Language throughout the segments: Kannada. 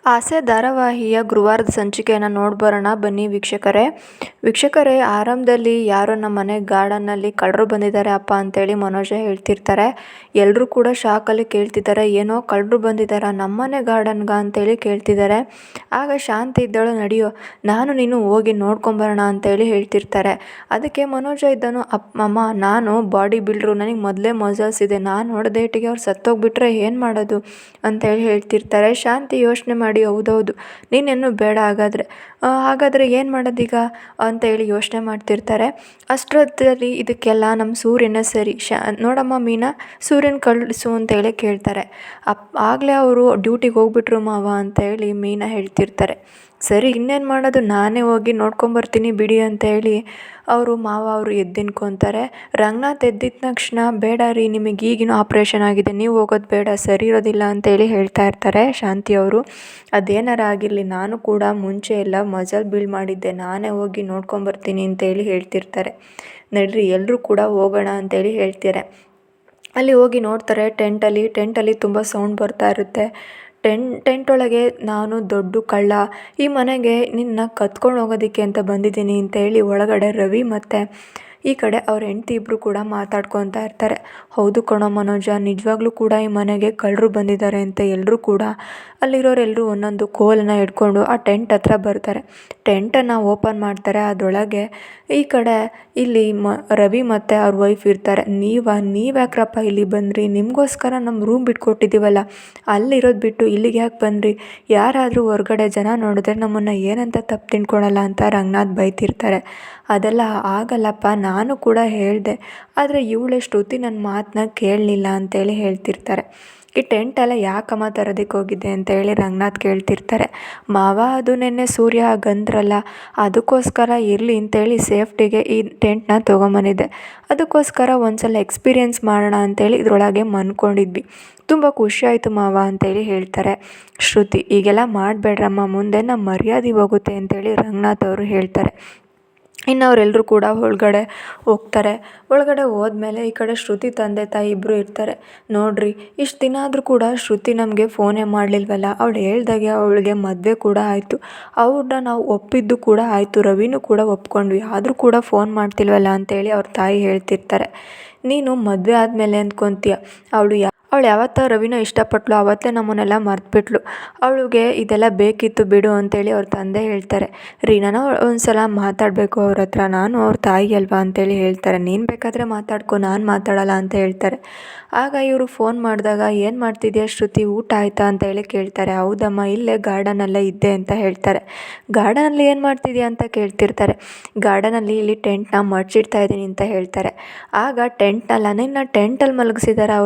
ಆಸೆ ಧಾರಾವಾಹಿಯ ಗುರುವಾರದ ಸಂಚಿಕೆಯನ್ನು ನೋಡ್ಬರೋಣ ಬನ್ನಿ ವೀಕ್ಷಕರೇ ಆರಂಭದಲ್ಲಿ ಯಾರೋ ನಮ್ಮ ಮನೆ ಗಾರ್ಡನ್ನಲ್ಲಿ ಕಳ್ಳರು ಬಂದಿದ್ದಾರೆ ಅಪ್ಪ ಅಂತೇಳಿ ಮನೋಜ ಹೇಳ್ತಿರ್ತಾರೆ. ಎಲ್ಲರೂ ಕೂಡ ಶಾಕಲ್ಲಿ ಕೇಳ್ತಿದ್ದಾರೆ, ಏನೋ ಕಳ್ಳರು ಬಂದಿದ್ದಾರೆ ನಮ್ಮನೆ ಗಾರ್ಡನ್ಗ ಅಂತೇಳಿ ಕೇಳ್ತಿದ್ದಾರೆ. ಆಗ ಶಾಂತಿ ಇದ್ದಳು, ನಡೆಯೋ ನಾನು ನೀನು ಹೋಗಿ ನೋಡ್ಕೊಂಬರೋಣ ಅಂತೇಳಿ ಹೇಳ್ತಿರ್ತಾರೆ. ಅದಕ್ಕೆ ಮನೋಜ ಇದ್ದನು, ಅಮ್ಮ ನಾನು ಬಾಡಿ ಬಿಲ್ಡ್ರು, ನನಗೆ ಮೊದಲೇ ಮಜಲ್ಸ್ ಇದೆ, ನಾನು ಹೊಡೆದೇಟಿಗೆ ಅವ್ರು ಸತ್ತೋಗ್ಬಿಟ್ರೆ ಏನು ಮಾಡೋದು ಅಂತೇಳಿ ಹೇಳ್ತಿರ್ತಾರೆ. ಶಾಂತಿ ಯೋಚನೆ ಮಾಡಿ, ಹೌದೌದು ನೀನೇನು ಬೇಡ ಹಾಗಾದರೆ ಏನು ಮಾಡೋದೀಗ ಅಂತೇಳಿ ಯೋಚನೆ ಮಾಡ್ತಿರ್ತಾರೆ. ಅಷ್ಟರಲ್ಲಿ ಇದಕ್ಕೆಲ್ಲ ನಮ್ಮ ಸೂರ್ಯನ ಸರಿ, ನೋಡಮ್ಮ ಮೀನಾ ಸೂರ್ಯನ ಕಳಿಸು ಅಂತೇಳಿ ಕೇಳ್ತಾರೆ. ಆಗಲೇ ಅವರು ಡ್ಯೂಟಿಗೆ ಹೋಗ್ಬಿಟ್ರು ಮಾವ ಅಂತೇಳಿ ಮೀನಾ ಹೇಳ್ತಿರ್ತಾರೆ. ಸರಿ ಇನ್ನೇನು ಮಾಡೋದು, ನಾನೇ ಹೋಗಿ ನೋಡ್ಕೊಂಬರ್ತೀನಿ ಬಿಡಿ ಅಂತ ಹೇಳಿ ಮಾವ ಅವರು ಎದ್ದಿನ್ಕೊತಾರೆ. ರಂಗನಾಥ್ ಎದ್ದಿದ ತಕ್ಷಣ, ಬೇಡ ರೀ ನಿಮಗೆ ಈಗಿನ ಆಪ್ರೇಷನ್ ಆಗಿದೆ, ನೀವು ಹೋಗೋದು ಬೇಡ, ಸರಿ ಇರೋದಿಲ್ಲ ಅಂತೇಳಿ ಹೇಳ್ತಾ ಇರ್ತಾರೆ ಶಾಂತಿಯವರು. ಅದೇನಾರ ಆಗಿರಲಿ, ನಾನು ಕೂಡ ಮುಂಚೆ ಎಲ್ಲ ಮಜಲ್ ಬಿಲ್ಡ್ ಮಾಡಿದ್ದೆ, ನಾನೇ ಹೋಗಿ ನೋಡ್ಕೊಂಬರ್ತೀನಿ ಅಂತೇಳಿ ಹೇಳ್ತಿರ್ತಾರೆ. ನಡ್ರಿ ಎಲ್ಲರೂ ಕೂಡ ಹೋಗೋಣ ಅಂತೇಳಿ ಹೇಳ್ತಾರೆ. ಅಲ್ಲಿ ಹೋಗಿ ನೋಡ್ತಾರೆ, ಟೆಂಟಲ್ಲಿ ತುಂಬ ಸೌಂಡ್ ಬರ್ತಾ ಇರುತ್ತೆ. ಟೆಂಟ್ ಒಳಗೆ, ನಾನು ದೊಡ್ಡ ಕಳ್ಳ, ಈ ಮನೆಗೆ ನಿನ್ನ ಕತ್ಕೊಂಡು ಹೋಗೋದಕ್ಕೆ ಅಂತ ಬಂದಿದ್ದೀನಿ ಅಂತೇಳಿ ಒಳಗಡೆ ರವಿ ಮತ್ತು ಈ ಕಡೆ ಅವ್ರ ಹೆಂಡತಿ ಇಬ್ಬರು ಕೂಡ ಮಾತಾಡ್ಕೊತಾ ಇರ್ತಾರೆ. ಹೌದು ಕಣೋ ಮನೋಜ, ನಿಜವಾಗ್ಲೂ ಕೂಡ ಈ ಮನೆಗೆ ಕಳ್ಳರು ಬಂದಿದ್ದಾರೆ ಅಂತ ಎಲ್ಲರೂ ಕೂಡ ಅಲ್ಲಿರೋರೆಲ್ಲರೂ ಒಂದೊಂದು ಕೋಲನ್ನು ಹಿಡ್ಕೊಂಡು ಆ ಟೆಂಟ್ ಹತ್ರ ಬರ್ತಾರೆ. ಟೆಂಟನ್ನು ಓಪನ್ ಮಾಡ್ತಾರೆ. ಅದರೊಳಗೆ ಈ ಕಡೆ ಇಲ್ಲಿ ರವಿ ಮತ್ತು ಅವ್ರ ವೈಫ್ ಇರ್ತಾರೆ. ನೀವ್ಯಾಕ್ರಪ್ಪ ಇಲ್ಲಿ ಬಂದ್ರಿ, ನಿಮಗೋಸ್ಕರ ನಮ್ಮ ರೂಮ್ ಬಿಟ್ಕೊಟ್ಟಿದ್ದೀವಲ್ಲ, ಅಲ್ಲಿರೋದು ಬಿಟ್ಟು ಇಲ್ಲಿಗೆ ಯಾಕೆ ಬಂದ್ರಿ, ಯಾರಾದರೂ ಹೊರಗಡೆ ಜನ ನೋಡಿದ್ರೆ ನಮ್ಮನ್ನು ಏನಂತ ತಪ್ಪು ತಿಳ್ಕೊಳಲ್ಲ ಅಂತ ರಂಗನಾಥ್ ಬೈತಿರ್ತಾರೆ. ಅದೆಲ್ಲ ಆಗಲ್ಲಪ್ಪ, ನಾನು ಕೂಡ ಹೇಳಿದೆ, ಆದರೆ ಇವಳೆ ಶ್ರುತಿ ನನ್ನ ಮಾತನ್ನ ಕೇಳಲಿಲ್ಲ ಅಂತೇಳಿ ಹೇಳ್ತಿರ್ತಾರೆ. ಈ ಟೆಂಟೆಲ್ಲ ಯಾಕಮ್ಮ ತರೋದಕ್ಕೆ ಹೋಗಿದ್ದೆ ಅಂತೇಳಿ ರಂಗನಾಥ್ ಕೇಳ್ತಿರ್ತಾರೆ. ಮಾವ ಅದು ನೆನ್ನೆ ಸೂರ್ಯ ಗಂದ್ರಲ್ಲ, ಅದಕ್ಕೋಸ್ಕರ ಇರಲಿ ಅಂತೇಳಿ ಸೇಫ್ಟಿಗೆ ಈ ಟೆಂಟ್ನ ತೊಗೊಂಬಂದಿದ್ದೆ, ಅದಕ್ಕೋಸ್ಕರ ಒಂದ್ಸಲ ಎಕ್ಸ್ಪೀರಿಯೆನ್ಸ್ ಮಾಡೋಣ ಅಂತೇಳಿ ಇದರೊಳಗೆ ಮನ್ಕೊಂಡಿದ್ವಿ, ತುಂಬ ಖುಷಿಯಾಯಿತು ಮಾವ ಅಂತೇಳಿ ಹೇಳ್ತಾರೆ. ಶ್ರುತಿ, ಈಗೆಲ್ಲ ಮಾಡಬೇಡ್ರಮ್ಮ, ಮುಂದೆ ನಮ್ಮ ಮರ್ಯಾದೆ ಹೋಗುತ್ತೆ ಅಂತೇಳಿ ರಂಗನಾಥ್ ಅವರು ಹೇಳ್ತಾರೆ. ಇನ್ನು ಅವರೆಲ್ಲರೂ ಕೂಡ ಒಳಗಡೆ ಹೋಗ್ತಾರೆ. ಒಳಗಡೆ ಹೋದ್ಮೇಲೆ ಈ ಕಡೆ ಶ್ರುತಿ ತಂದೆ ತಾಯಿ ಇಬ್ಬರು ಇರ್ತಾರೆ. ನೋಡ್ರಿ, ಇಷ್ಟು ದಿನ ಆದರೂ ಕೂಡ ಶ್ರುತಿ ನಮಗೆ ಫೋನೇ ಮಾಡಲಿಲ್ವಲ್ಲ, ಅವಳು ಹೇಳ್ದಾಗೆ ಅವಳಿಗೆ ಮದುವೆ ಕೂಡ ಆಯಿತು, ಅವ್ರನ್ನ ನಾವು ಒಪ್ಪಿದ್ದು ಕೂಡ ಆಯಿತು, ರವಿನೂ ಕೂಡ ಒಪ್ಕೊಂಡ್ವಿ, ಆದರೂ ಕೂಡ ಫೋನ್ ಮಾಡ್ತಿಲ್ವಲ್ಲ ಅಂತೇಳಿ ಅವ್ರ ತಾಯಿ ಹೇಳ್ತಿರ್ತಾರೆ. ನೀನು ಮದುವೆ ಆದಮೇಲೆ ಅಂದ್ಕೊತೀಯ, ಅವಳು ಯಾವತ್ತ ರವಿನ ಇಷ್ಟಪಟ್ಲು ಆವತ್ತೇ ನಮ್ಮನ್ನೆಲ್ಲ ಮರೆತುಬಿಟ್ಲು, ಅವಳಿಗೆ ಇದೆಲ್ಲ ಬೇಕಿತ್ತು ಬಿಡು ಅಂತೇಳಿ ಅವ್ರ ತಂದೆ ಹೇಳ್ತಾರೆ. ರೀ, ನಾನು ಒಂದು ಸಲ ಮಾತಾಡಬೇಕು ಅವ್ರ ಹತ್ರ, ನಾನು ಅವ್ರ ತಾಯಿ ಅಲ್ವಾ ಅಂತೇಳಿ ಹೇಳ್ತಾರೆ. ನೀನು ಬೇಕಾದರೆ ಮಾತಾಡ್ಕೊ, ನಾನು ಮಾತಾಡಲ್ಲ ಅಂತ ಹೇಳ್ತಾರೆ. ಆಗ ಇವರು ಫೋನ್ ಮಾಡಿದಾಗ, ಏನು ಮಾಡ್ತಿದ್ಯಾ ಶ್ರುತಿ, ಊಟ ಆಯಿತಾ ಅಂತೇಳಿ ಕೇಳ್ತಾರೆ. ಹೌದಮ್ಮ, ಇಲ್ಲೇ ಗಾರ್ಡನಲ್ಲೇ ಇದ್ದೆ ಅಂತ ಹೇಳ್ತಾರೆ. ಗಾರ್ಡನಲ್ಲಿ ಏನು ಮಾಡ್ತಿದ್ಯಾ ಅಂತ ಕೇಳ್ತಿರ್ತಾರೆ. ಗಾರ್ಡನಲ್ಲಿ ಇಲ್ಲಿ ಟೆಂಟ್ನ ಮಡ್ಚಿಡ್ತಾ ಇದ್ದೀನಿ ಅಂತ ಹೇಳ್ತಾರೆ. ಆಗ ನಿನ್ನ ಟೆಂಟಲ್ಲಿ ಮಲಗಿಸಿದಾರೆ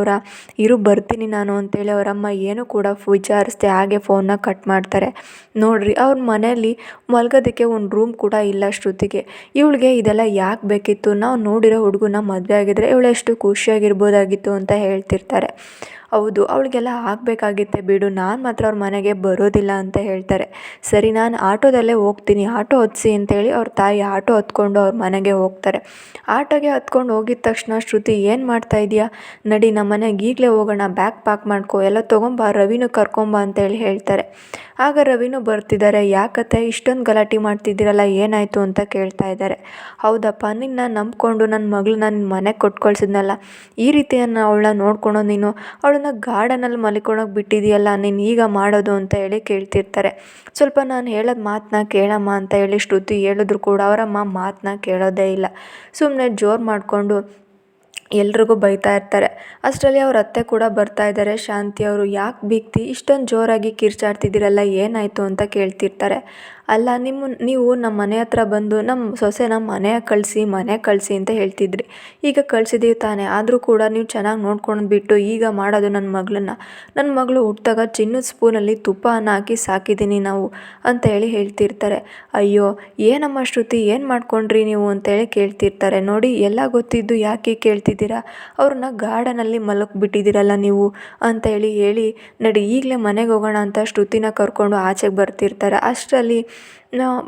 ಇರು ಬರ್ತೀನಿ ನಾನು ಅಂತೇಳಿ ಅವರಮ್ಮ ಏನು ಕೂಡ ವಿಚಾರಿಸ್ದೆ ಹಾಗೆ ಫೋನ್ನ ಕಟ್ ಮಾಡ್ತಾರೆ. ನೋಡ್ರಿ, ಅವ್ರ ಮನೆಯಲ್ಲಿ ಮಲ್ಗೋದಕ್ಕೆ ಒಂದು ರೂಮ್ ಕೂಡ ಇಲ್ಲ ಶ್ರುತಿಗೆ, ಇವಳಿಗೆ ಇದೆಲ್ಲ ಯಾಕೆ ಬೇಕಿತ್ತು, ನಾವು ನೋಡಿರೋ ಹುಡುಗನ ಮದುವೆ ಆಗಿದ್ರೆ ಇವಳು ಎಷ್ಟು ಖುಷಿಯಾಗಿರ್ಬೋದಾಗಿತ್ತು ಅಂತ ಹೇಳ್ತಿರ್ತಾರೆ. ಹೌದು, ಅವಳಿಗೆಲ್ಲ ಆಗಬೇಕಾಗಿತ್ತೆ ಬಿಡು, ನಾನು ಮಾತ್ರ ಅವ್ರ ಮನೆಗೆ ಬರೋದಿಲ್ಲ ಅಂತ ಹೇಳ್ತಾರೆ. ಸರಿ, ನಾನು ಆಟೋದಲ್ಲೇ ಹೋಗ್ತೀನಿ, ಆಟೋ ಹತ್ಸಿ ಅಂತೇಳಿ ಅವ್ರ ತಾಯಿ ಆಟೋ ಹತ್ಕೊಂಡು ಅವ್ರ ಮನೆಗೆ ಹೋಗ್ತಾರೆ. ಆಟೋಗೆ ಹತ್ಕೊಂಡು ಹೋಗಿದ ತಕ್ಷಣ ಶ್ರುತಿ, ಏನು ಮಾಡ್ತಾ ಇದೆಯಾ, ನಡಿ ನಮ್ಮ ಮನೆಗೆ ಈಗಲೇ ಹೋಗೋಣ, ಬ್ಯಾಗ್ ಪ್ಯಾಕ್ ಮಾಡ್ಕೊ, ಎಲ್ಲ ತೊಗೊಂಬ, ರವಿನೂ ಕರ್ಕೊಂಬ ಅಂತೇಳಿ ಹೇಳ್ತಾರೆ. ಆಗ ರವಿನೂ ಬರ್ತಿದ್ದಾರೆ. ಯಾಕತ್ತೆ ಇಷ್ಟೊಂದು ಗಲಾಟೆ ಮಾಡ್ತಿದ್ದೀರಲ್ಲ, ಏನಾಯಿತು ಅಂತ ಕೇಳ್ತಾ ಇದ್ದಾರೆ. ಹೌದಪ್ಪ, ನಿನ್ನ ನಂಬ್ಕೊಂಡು ನನ್ನ ಮಗಳನ್ನ ನಿನ್ನ ಮನೆಗೆ ಕೊಟ್ಟು ಕಳಿಸಿದ್ನಲ್ಲ, ಈ ರೀತಿಯನ್ನು ಅವಳನ್ನ ನೋಡ್ಕೊಂಡು ನೀನು ಅವಳನ್ನ ಗಾರ್ಡನಲ್ಲಿ ಮಲ್ಕೊಳಕ್ಕೆ ಬಿಟ್ಟಿದೆಯಲ್ಲ, ನೀನು ಈಗ ಮಾಡೋದು ಅಂತ ಹೇಳಿ ಕೇಳ್ತಿರ್ತಾರೆ. ಸ್ವಲ್ಪ ನಾನು ಹೇಳೋದು ಮಾತನ್ನ ಕೇಳಮ್ಮ ಅಂತ ಹೇಳಿ ಶ್ರುತಿ ಹೇಳಿದ್ರು ಕೂಡ ಅವರಮ್ಮ ಮಾತನ್ನ ಕೇಳೋದೇ ಇಲ್ಲ, ಸುಮ್ಮನೆ ಜೋರು ಮಾಡಿಕೊಂಡು ಎಲ್ರಿಗೂ ಬೈತಾ ಇರ್ತಾರೆ. ಅಷ್ಟರಲ್ಲಿ ಅವ್ರ ಅತ್ತೆ ಕೂಡ ಬರ್ತಾ ಇದ್ದಾರೆ. ಶಾಂತಿ ಅವರು, ಯಾಕೆ ಬೀಗ್ತಿ, ಇಷ್ಟೊಂದು ಜೋರಾಗಿ ಕಿರ್ಚಾಡ್ತಿದ್ದೀರಲ್ಲ, ಏನಾಯಿತು ಅಂತ ಕೇಳ್ತಿರ್ತಾರೆ. ಅಲ್ಲ, ನೀವು ನಮ್ಮ ಮನೆ ಹತ್ರ ಬಂದು ನಮ್ಮ ಸೊಸೆನ ಮನೆಗೆ ಕಳಿಸಿ ಅಂತ ಹೇಳ್ತಿದ್ರಿ, ಈಗ ಕಳಿಸಿದ್ದೀವಿ ತಾನೇ, ಆದರೂ ಕೂಡ ನೀವು ಚೆನ್ನಾಗಿ ನೋಡ್ಕೊಂಡು ಬಿಟ್ಟು ಈಗ ಮಾಡೋದು ನನ್ನ ಮಗಳು ಹುಟ್ಟಿದಾಗ ಚಿನ್ನದ ಸ್ಪೂನಲ್ಲಿ ತುಪ್ಪನ ಹಾಕಿ ಸಾಕಿದ್ದೀನಿ ನಾವು ಅಂತ ಹೇಳಿ ಹೇಳ್ತಿರ್ತಾರೆ. ಅಯ್ಯೋ ಏನಮ್ಮ ಶ್ರುತಿ, ಏನು ಮಾಡ್ಕೊಂಡ್ರಿ ನೀವು ಅಂತೇಳಿ ಕೇಳ್ತಿರ್ತಾರೆ. ನೋಡಿ, ಎಲ್ಲ ಗೊತ್ತಿದ್ದು ಯಾಕೆ ಕೇಳ್ತಿದ್ದೀರಾ, ಅವ್ರನ್ನ ಗಾರ್ಡನಲ್ಲಿ ಮಲಗಿಬಿಟ್ಟಿದ್ದೀರಲ್ಲ ನೀವು ಅಂತೇಳಿ ಹೇಳಿ, ನಡಿ ಈಗಲೇ ಮನೆಗೆ ಹೋಗೋಣ ಅಂತ ಶ್ರುತಿನ ಕರ್ಕೊಂಡು ಆಚೆಗೆ ಬರ್ತಿರ್ತಾರೆ. ಅಷ್ಟರಲ್ಲಿ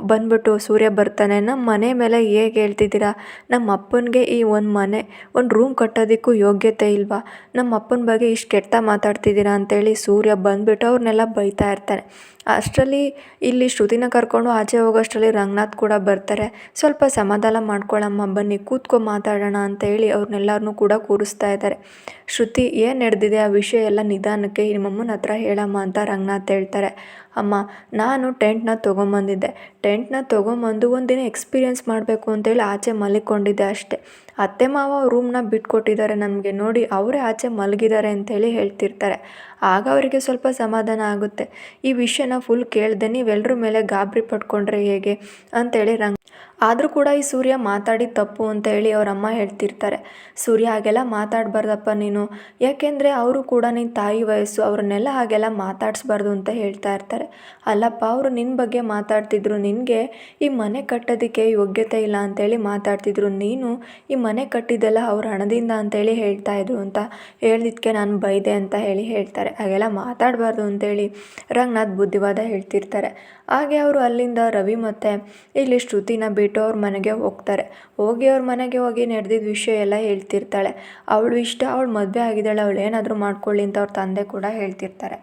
ಬಂದ್ಬಿಟ್ಟು ಸೂರ್ಯ ಬರ್ತಾನೆ, ನಮ್ಮ ಮನೆ ಮೇಲೆ ಹೇಗೆ ಹೇಳ್ತಿದ್ದೀರಾ, ನಮ್ಮ ಅಪ್ಪನಿಗೆ ಈ ಒಂದು ಮನೆ ಒಂದು ರೂಮ್ ಕಟ್ಟೋದಕ್ಕೂ ಯೋಗ್ಯತೆ ಇಲ್ವಾ, ನಮ್ಮ ಅಪ್ಪನ ಬಗ್ಗೆ ಇಷ್ಟು ಕೆಟ್ಟ ಮಾತಾಡ್ತಿದ್ದೀರಾ ಅಂತೇಳಿ ಸೂರ್ಯ ಬಂದುಬಿಟ್ಟು ಅವ್ರನ್ನೆಲ್ಲ ಬೈತಾ ಇರ್ತಾನೆ. ಅಷ್ಟರಲ್ಲಿ ಇಲ್ಲಿ ಶ್ರುತಿನ ಕರ್ಕೊಂಡು ಆಚೆ ಹೋಗೋಷ್ಟರಲ್ಲಿ ರಂಗನಾಥ್ ಕೂಡ ಬರ್ತಾರೆ. ಸ್ವಲ್ಪ ಸಮಾಧಾನ ಮಾಡ್ಕೊಳ್ಳಮ್ಮ, ಬನ್ನಿ ಕೂತ್ಕೊ ಮಾತಾಡೋಣ ಅಂತ ಹೇಳಿ ಅವ್ರನ್ನೆಲ್ಲರನ್ನೂ ಕೂಡ ಕೂರಿಸ್ತಾ ಇದ್ದಾರೆ. ಶ್ರುತಿ ಏನು ನಡೆದಿದೆ ಆ ವಿಷಯ ಎಲ್ಲ ನಿಧಾನಕ್ಕೆ ನಿಮ್ಮಮ್ಮನ ಹತ್ರ ಹೇಳಮ್ಮ ಅಂತ ರಂಗನಾಥ್ ಹೇಳ್ತಾರೆ. ಅಮ್ಮ, ನಾನು ಟೆಂಟ್ನ ತೊಗೊಂಬಂದು ಒಂದಿನ ಎಕ್ಸ್ಪೀರಿಯೆನ್ಸ್ ಮಾಡಬೇಕು ಅಂತೇಳಿ ಆಚೆ ಮಲ್ಕೊಂಡಿದ್ದೆ ಅಷ್ಟೆ. ಅತ್ತೆ ಮಾವ ರೂಮ್ನ ಬಿಟ್ಕೊಟ್ಟಿದ್ದಾರೆ ನಮಗೆ, ನೋಡಿ ಅವರೇ ಆಚೆ ಮಲಗಿದ್ದಾರೆ ಅಂತೇಳಿ ಹೇಳ್ತಿರ್ತಾರೆ. ಆಗ ಅವರಿಗೆ ಸ್ವಲ್ಪ ಸಮಾಧಾನ ಆಗುತ್ತೆ. ಈ ವಿಷಯನ ಫುಲ್ ಕೇಳಿದೆ, ನೀವೆಲ್ಲರ ಮೇಲೆ ಗಾಬರಿ ಪಡ್ಕೊಂಡ್ರೆ ಹೇಗೆ ಅಂತೇಳಿ ಆದರೂ ಕೂಡ ಈ ಸೂರ್ಯ ಮಾತಾಡಿದ ತಪ್ಪು ಅಂತ ಹೇಳಿ ಅವ್ರ ಅಮ್ಮ ಹೇಳ್ತಿರ್ತಾರೆ. ಸೂರ್ಯ ಹಾಗೆಲ್ಲ ಮಾತಾಡಬಾರ್ದಪ್ಪ ನೀನು, ಯಾಕೆಂದರೆ ಅವರು ಕೂಡ ನಿನ್ನ ತಾಯಿ ವಯಸ್ಸು, ಅವ್ರನ್ನೆಲ್ಲ ಹಾಗೆಲ್ಲ ಮಾತಾಡಿಸ್ಬಾರ್ದು ಅಂತ ಹೇಳ್ತಾ ಇರ್ತಾರೆ. ಅಲ್ಲಪ್ಪ, ಅವರು ನಿನ್ನ ಬಗ್ಗೆ ಮಾತಾಡ್ತಿದ್ರು, ನಿನಗೆ ಈ ಮನೆ ಕಟ್ಟೋದಕ್ಕೆ ಯೋಗ್ಯತೆ ಇಲ್ಲ ಅಂತೇಳಿ ಮಾತಾಡ್ತಿದ್ರು, ನೀನು ಈ ಮನೆ ಕಟ್ಟಿದ್ದೆಲ್ಲ ಅವ್ರ ಹಣದಿಂದ ಅಂತೇಳಿ ಹೇಳ್ತಾ ಇದ್ರು ಅಂತ ಹೇಳಿದ್ಕೆ ನಾನು ಬೈದೆ ಅಂತ ಹೇಳಿ ಹೇಳ್ತಾರೆ. ಹಾಗೆಲ್ಲ ಮಾತಾಡಬಾರ್ದು ಅಂತೇಳಿ ರಂಗನಾಥ್ ಬುದ್ಧಿವಾದ ಹೇಳ್ತಿರ್ತಾರೆ. ಹಾಗೆ ಅವರು ಅಲ್ಲಿಂದ ರವಿ ಮತ್ತು ಇಲ್ಲಿ ಶ್ರುತಿನ ಬಿಟ್ಟು ಅವ್ರ ಮನೆಗೆ ಹೋಗ್ತಾರೆ. ಅವ್ರ ಮನೆಗೆ ಹೋಗಿ ನಡೆದಿದ್ದ ವಿಷಯ ಎಲ್ಲ ಹೇಳ್ತಿರ್ತಾಳೆ. ಅವಳು ಮದುವೆ ಆಗಿದ್ದಾಳೆ, ಅವಳು ಏನಾದರೂ ಮಾಡ್ಕೊಳ್ಳಿ ಅಂತ ಅವ್ರ ತಂದೆ ಕೂಡ ಹೇಳ್ತಿರ್ತಾರೆ.